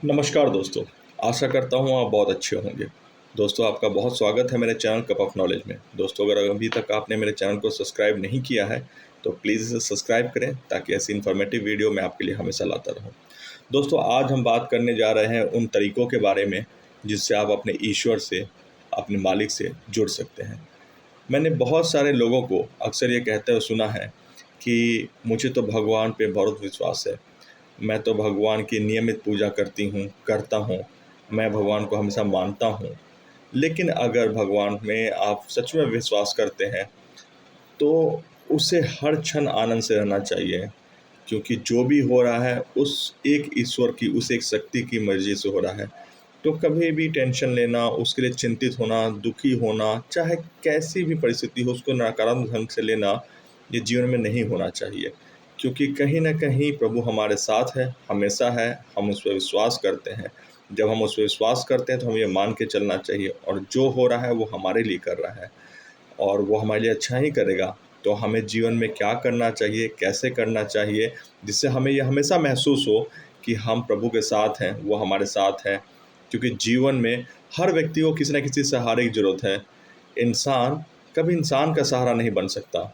नमस्कार दोस्तों। आशा करता हूँ आप बहुत अच्छे होंगे। दोस्तों, आपका बहुत स्वागत है मेरे चैनल कप ऑफ नॉलेज में। दोस्तों, अगर अभी तक आपने मेरे चैनल को सब्सक्राइब नहीं किया है तो प्लीज़ इसे सब्सक्राइब करें ताकि ऐसी इन्फॉर्मेटिव वीडियो मैं आपके लिए हमेशा लाता रहूँ। दोस्तों, आज हम बात करने जा रहे हैं उन तरीक़ों के बारे में जिससे आप अपने ईश्वर से, अपने मालिक से जुड़ सकते हैं। मैंने बहुत सारे लोगों को अक्सर ये कहते हुए सुना है कि मुझे तो भगवान पे बहुत विश्वास है, मैं तो भगवान की नियमित पूजा करता हूँ, मैं भगवान को हमेशा मानता हूँ। लेकिन अगर भगवान में आप सच में विश्वास करते हैं, तो उसे हर क्षण आनंद से रहना चाहिए, क्योंकि जो भी हो रहा है उस एक ईश्वर की, उस एक शक्ति की मर्ज़ी से हो रहा है। तो कभी भी टेंशन लेना, उसके लिए चिंतित होना, दुखी होना, चाहे कैसी भी परिस्थिति हो, उसको नकारात्मक ढंग से लेना, ये जीवन में नहीं होना चाहिए। क्योंकि कहीं न कहीं प्रभु हमारे साथ है, हमेशा है, हम उस पे विश्वास करते हैं। जब हम उस पे विश्वास करते हैं तो हमें ये मान के चलना चाहिए और जो हो रहा है वो हमारे लिए कर रहा है और वो हमारे लिए अच्छा ही करेगा। तो हमें जीवन में क्या करना चाहिए, कैसे करना चाहिए, जिससे हमें ये हमेशा महसूस हो कि हम प्रभु के साथ हैं, वो हमारे साथ हैं। क्योंकि जीवन में हर व्यक्ति को किसी न किसी सहारे की ज़रूरत है। इंसान कभी इंसान का सहारा नहीं बन सकता।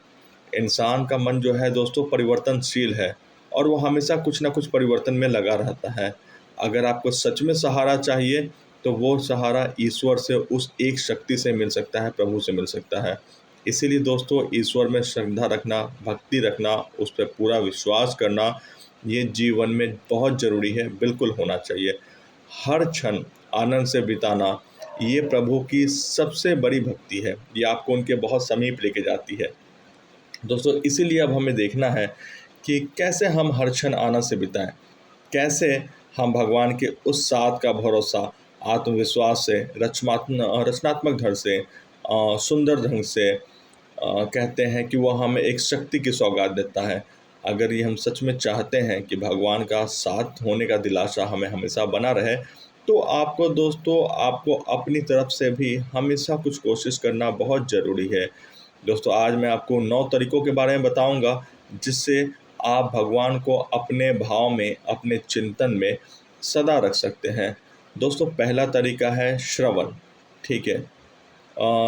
इंसान का मन जो है दोस्तों परिवर्तनशील है और वो हमेशा कुछ न कुछ परिवर्तन में लगा रहता है। अगर आपको सच में सहारा चाहिए तो वो सहारा ईश्वर से, उस एक शक्ति से मिल सकता है, प्रभु से मिल सकता है। इसीलिए दोस्तों, ईश्वर में श्रद्धा रखना, भक्ति रखना, उस पे पूरा विश्वास करना, ये जीवन में बहुत ज़रूरी है, बिल्कुल होना चाहिए। हर क्षण आनंद से बिताना, ये प्रभु की सबसे बड़ी भक्ति है। ये आपको उनके बहुत समीप लेके जाती है। दोस्तों, इसीलिए अब हमें देखना है कि कैसे हम हर क्षण आनंद से बिताएं, कैसे हम भगवान के उस साथ का भरोसा आत्मविश्वास से, रचनात्मक ढंग से, सुंदर ढंग से कहते हैं कि वो हमें एक शक्ति की सौगात देता है। अगर ये हम सच में चाहते हैं कि भगवान का साथ होने का दिलासा हमें हमेशा बना रहे, तो आपको दोस्तों, आपको अपनी तरफ से भी हमेशा कुछ कोशिश करना बहुत ज़रूरी है। दोस्तों, आज मैं आपको 9 तरीकों के बारे में बताऊंगा जिससे आप भगवान को अपने भाव में, अपने चिंतन में सदा रख सकते हैं। दोस्तों, पहला तरीका है श्रवण। ठीक है।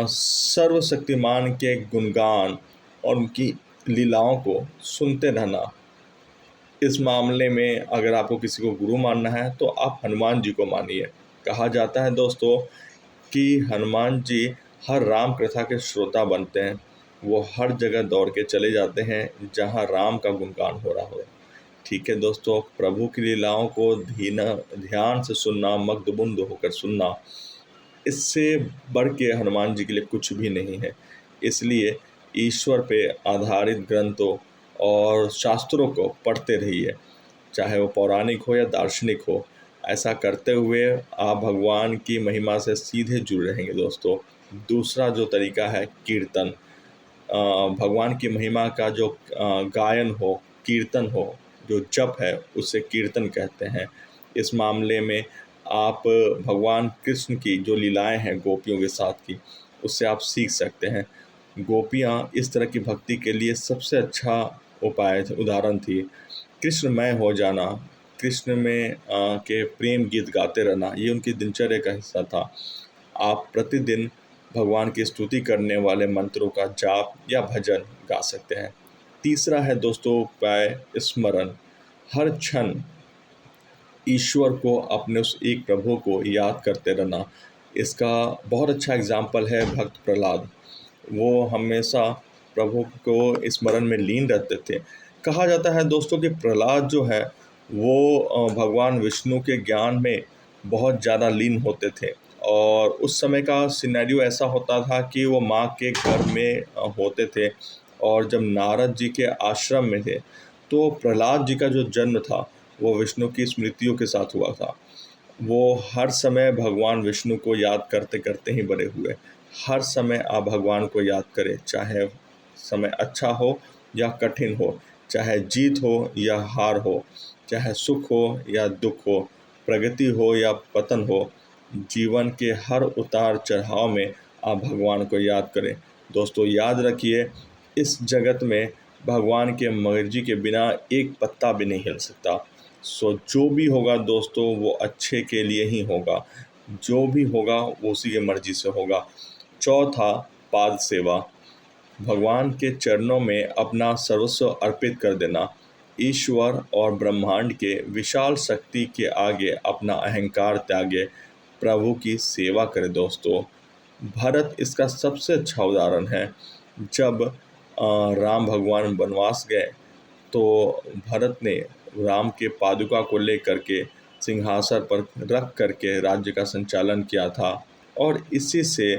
सर्वशक्तिमान के गुणगान और उनकी लीलाओं को सुनते रहना। इस मामले में अगर आपको किसी को गुरु मानना है तो आप हनुमान जी को मानिए। कहा जाता है दोस्तों कि हनुमान जी हर राम कथा के श्रोता बनते हैं। वो हर जगह दौड़ के चले जाते हैं जहाँ राम का गुणगान हो रहा हो। ठीक है दोस्तों, प्रभु की लीलाओं को ध्यान से सुनना, मग्नबुंद होकर सुनना, इससे बढ़ के हनुमान जी के लिए कुछ भी नहीं है। इसलिए ईश्वर पे आधारित ग्रंथों और शास्त्रों को पढ़ते रहिए, चाहे वो पौराणिक हो या दार्शनिक हो। ऐसा करते हुए आप भगवान की महिमा से सीधे जुड़ रहेंगे दोस्तों। दूसरा जो तरीका है कीर्तन। भगवान की महिमा का जो गायन हो, कीर्तन हो, जो जप है, उसे कीर्तन कहते हैं। इस मामले में आप भगवान कृष्ण की जो लीलाएं हैं गोपियों के साथ की, उससे आप सीख सकते हैं। गोपियाँ इस तरह की भक्ति के लिए सबसे अच्छा उदाहरण थी। कृष्णमय हो जाना, कृष्ण में के प्रेम गीत गाते रहना, ये उनकी दिनचर्या का हिस्सा था। आप प्रतिदिन भगवान की स्तुति करने वाले मंत्रों का जाप या भजन गा सकते हैं। तीसरा है दोस्तों उपाय स्मरण। हर क्षण ईश्वर को, अपने उस एक प्रभु को याद करते रहना। इसका बहुत अच्छा एग्जाम्पल है भक्त प्रहलाद। वो हमेशा प्रभु को स्मरण में लीन रहते थे। कहा जाता है दोस्तों कि प्रहलाद जो है वो भगवान विष्णु के ज्ञान में बहुत ज़्यादा लीन होते थे और उस समय का सिनेरियो ऐसा होता था कि वो माँ के घर में होते थे और जब नारद जी के आश्रम में थे तो प्रहलाद जी का जो जन्म था वो विष्णु की स्मृतियों के साथ हुआ था। वो हर समय भगवान विष्णु को याद करते करते ही बड़े हुए। हर समय आप भगवान को याद करें, चाहे समय अच्छा हो या कठिन हो, चाहे जीत हो या हार हो, चाहे सुख हो या दुख हो, प्रगति हो या पतन हो। जीवन के हर उतार चढ़ाव में आप भगवान को याद करें। दोस्तों, याद रखिए, इस जगत में भगवान के मर्जी के बिना एक पत्ता भी नहीं हिल सकता। सो जो भी होगा दोस्तों वो अच्छे के लिए ही होगा, जो भी होगा वो उसी की मर्जी से होगा। चौथा, पाद सेवा, भगवान के चरणों में अपना सर्वस्व अर्पित कर देना। ईश्वर और ब्रह्मांड के विशाल शक्ति के आगे अपना अहंकार त्यागे प्रभु की सेवा करें दोस्तों। भरत इसका सबसे अच्छा उदाहरण है। जब राम भगवान वनवास गए तो भरत ने राम के पादुका को लेकर के सिंहासन पर रख करके राज्य का संचालन किया था, और इसी से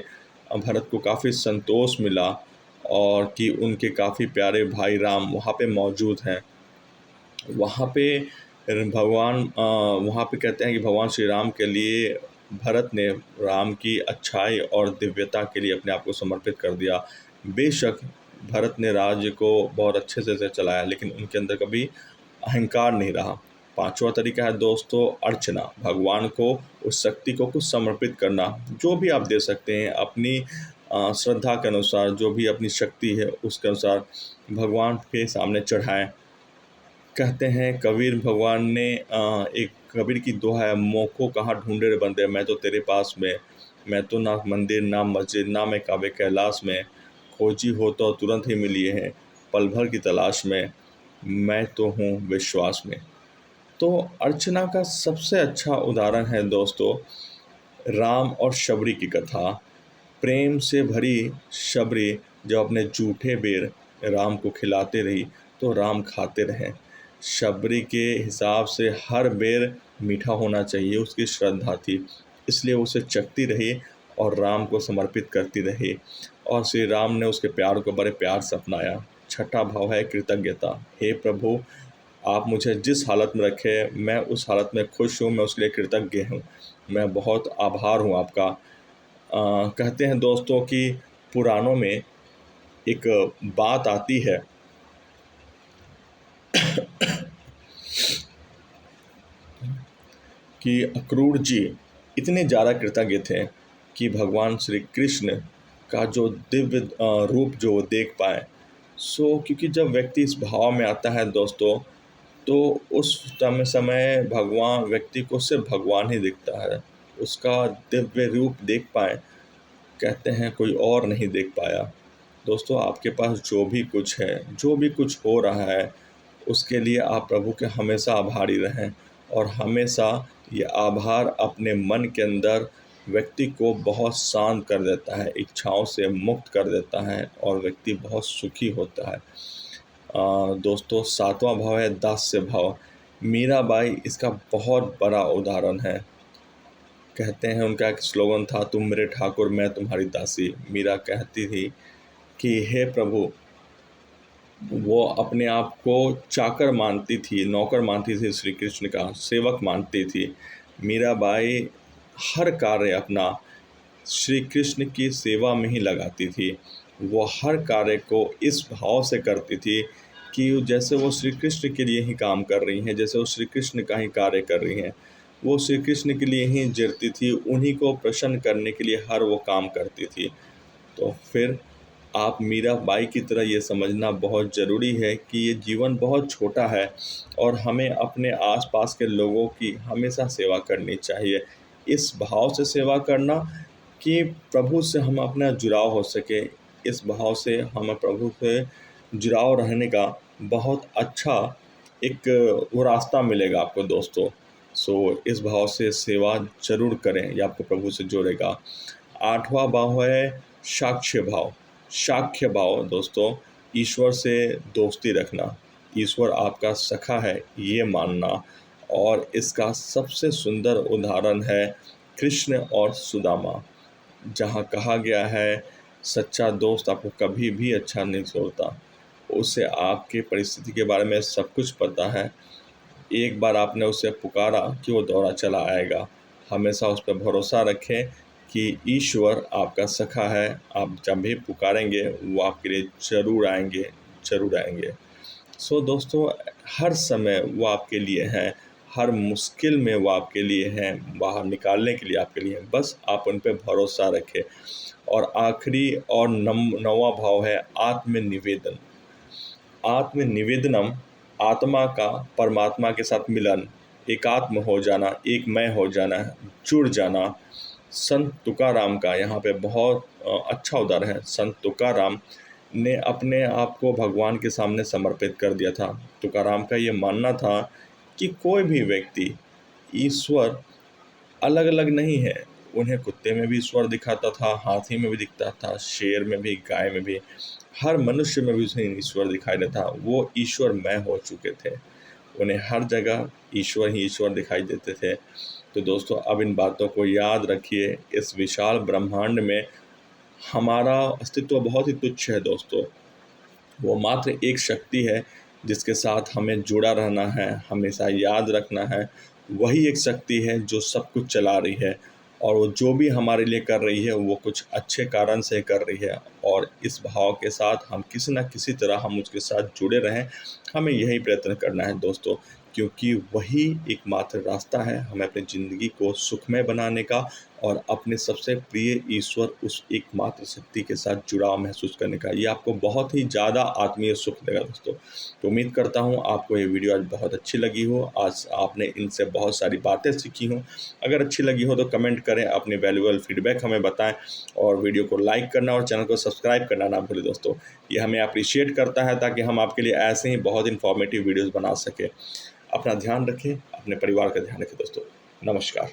भरत को काफ़ी संतोष मिला और कि उनके काफ़ी प्यारे भाई राम वहाँ पे मौजूद हैं। वहाँ पे वहाँ पे कहते हैं कि भगवान श्री राम के लिए भरत ने राम की अच्छाई और दिव्यता के लिए अपने आप को समर्पित कर दिया। बेशक भरत ने राज्य को बहुत अच्छे से चलाया, लेकिन उनके अंदर कभी अहंकार नहीं रहा। पांचवा तरीका है दोस्तों अर्चना, भगवान को उस शक्ति को कुछ समर्पित करना। जो भी आप दे सकते हैं अपनी श्रद्धा के अनुसार, जो भी अपनी शक्ति है उसके अनुसार भगवान के सामने चढ़ाएं। कहते हैं कबीर भगवान ने एक कबीर की दोहा है, मोको कहाँ ढूंढे रे बंदे, मैं तो तेरे पास में, मैं तो ना मंदिर ना मस्जिद ना मैं काबे कैलाश में, खोजी हो तो तुरंत ही मिली है, पल भर की तलाश में, मैं तो हूँ विश्वास में। तो अर्चना का सबसे अच्छा उदाहरण है दोस्तों राम और शबरी की कथा। प्रेम से भरी शबरी जब अपने जूठे बेर राम को खिलाते रही तो राम खाते रहे। शबरी के हिसाब से हर बेर मीठा होना चाहिए, उसकी श्रद्धा थी, इसलिए उसे चखती रही और राम को समर्पित करती रही, और श्री राम ने उसके प्यार को बड़े प्यार से अपनाया। छठा भाव है कृतज्ञता। हे प्रभु, आप मुझे जिस हालत में रखे मैं उस हालत में खुश हूँ, मैं उसके लिए कृतज्ञ हूँ, मैं बहुत आभार हूँ आपका। कहते हैं दोस्तों कि पुराणों में एक बात आती है कि अक्रूर जी इतने ज़्यादा कृतज्ञ थे कि भगवान श्री कृष्ण का जो दिव्य रूप जो देख पाए। क्योंकि जब व्यक्ति इस भाव में आता है दोस्तों, तो उस समय भगवान व्यक्ति को सिर्फ भगवान ही दिखता है, उसका दिव्य रूप देख पाए, कहते हैं कोई और नहीं देख पाया। दोस्तों आपके पास जो भी कुछ है, जो भी कुछ हो रहा है, उसके लिए आप प्रभु के हमेशा आभारी रहें, और हमेशा ये आभार अपने मन के अंदर व्यक्ति को बहुत शांत कर देता है, इच्छाओं से मुक्त कर देता है, और व्यक्ति बहुत सुखी होता है। दोस्तों सातवां भाव है दास्य भाव। मीराबाई इसका बहुत बड़ा उदाहरण है। कहते हैं उनका एक स्लोगन था, तुम मेरे ठाकुर मैं तुम्हारी दासी। मीरा कहती थी कि हे प्रभु, वो अपने आप को चाकर मानती थी, नौकर मानती थी, श्री कृष्ण का सेवक मानती थी। मीराबाई हर कार्य अपना श्री कृष्ण की सेवा में ही लगाती थी। वो हर कार्य को इस भाव से करती थी कि जैसे वो श्री कृष्ण के लिए ही काम कर रही हैं, जैसे वो श्री कृष्ण का ही कार्य कर रही हैं। वो श्री कृष्ण के लिए ही जीती थी, उन्हीं को प्रसन्न करने के लिए हर वो काम करती थी। तो फिर आप मीराबाई की तरह ये समझना बहुत ज़रूरी है कि ये जीवन बहुत छोटा है और हमें अपने आसपास के लोगों की हमेशा सेवा करनी चाहिए। इस भाव से सेवा करना कि प्रभु से हम अपना जुड़ाव हो सके, इस भाव से हम प्रभु से जुड़ाव रहने का बहुत अच्छा एक वो रास्ता मिलेगा आपको दोस्तों। इस भाव से सेवा जरूर करें, ये आपको प्रभु से जोड़ेगा। आठवां भाव है साक्ष्य भाव। साक्ष्य भाव दोस्तों ईश्वर से दोस्ती रखना, ईश्वर आपका सखा है ये मानना, और इसका सबसे सुंदर उदाहरण है कृष्ण और सुदामा, जहाँ कहा गया है सच्चा दोस्त आपको कभी भी अच्छा नहीं छोड़ता, उसे आपके परिस्थिति के बारे में सब कुछ पता है, एक बार आपने उसे पुकारा कि वो दौड़ा चला आएगा। हमेशा उस पर भरोसा रखें कि ईश्वर आपका सखा है, आप जब भी पुकारेंगे वो आपके लिए ज़रूर आएंगे, ज़रूर आएंगे। दोस्तों हर समय वो आपके लिए हैं, हर मुश्किल में वो आपके लिए हैं, बाहर निकालने के लिए आपके लिए हैं, बस आप उन पर भरोसा रखें। और आखिरी और नौवां भाव है आत्मनिवेदन। आत्मनिवेदनम, आत्मा का परमात्मा के साथ मिलन, एकात्म हो जाना, एक मय हो जाना, जुड़ जाना। संत तुकाराम का यहाँ पे बहुत अच्छा उदाहरण है। संत तुकाराम ने अपने आप को भगवान के सामने समर्पित कर दिया था। तुकाराम का ये मानना था कि कोई भी व्यक्ति ईश्वर अलग अलग नहीं है। उन्हें कुत्ते में भी ईश्वर दिखाता था, हाथी में भी दिखता था, शेर में भी, गाय में भी, हर मनुष्य में भी उन्हें ईश्वर दिखाई देता। वो ईश्वरमय हो चुके थे। उन्हें हर जगह ईश्वर ही ईश्वर दिखाई देते थे। तो दोस्तों, अब इन बातों को याद रखिए। इस विशाल ब्रह्मांड में हमारा अस्तित्व बहुत ही तुच्छ है दोस्तों। वो मात्र एक शक्ति है जिसके साथ हमें जुड़ा रहना है, हमेशा याद रखना है। वही एक शक्ति है जो सब कुछ चला रही है, और वो जो भी हमारे लिए कर रही है वो कुछ अच्छे कारण से कर रही है। और इस भाव के साथ हम किसी न किसी तरह हम उसके साथ जुड़े रहें, हमें यही प्रयत्न करना है दोस्तों, क्योंकि वही एकमात्र रास्ता है हमें अपनी ज़िंदगी को सुखमय बनाने का और अपने सबसे प्रिय ईश्वर उस एकमात्र शक्ति के साथ जुड़ाव महसूस करने का। ये आपको बहुत ही ज़्यादा आत्मीय सुख देगा दोस्तों। तो उम्मीद करता हूँ आपको ये वीडियो आज बहुत अच्छी लगी हो, आज आपने इनसे बहुत सारी बातें सीखी हों। अगर अच्छी लगी हो तो कमेंट करें, अपनी वैल्यूएबल फीडबैक हमें बताएं, और वीडियो को लाइक करना और चैनल को सब्सक्राइब करना ना भूलें दोस्तों। ये हमें अप्रिशिएट करता है ताकि हम आपके लिए ऐसे ही बहुत इन्फॉर्मेटिव वीडियोज़ बना सकें। अपना ध्यान रखें, अपने परिवार का ध्यान रखें दोस्तों। नमस्कार।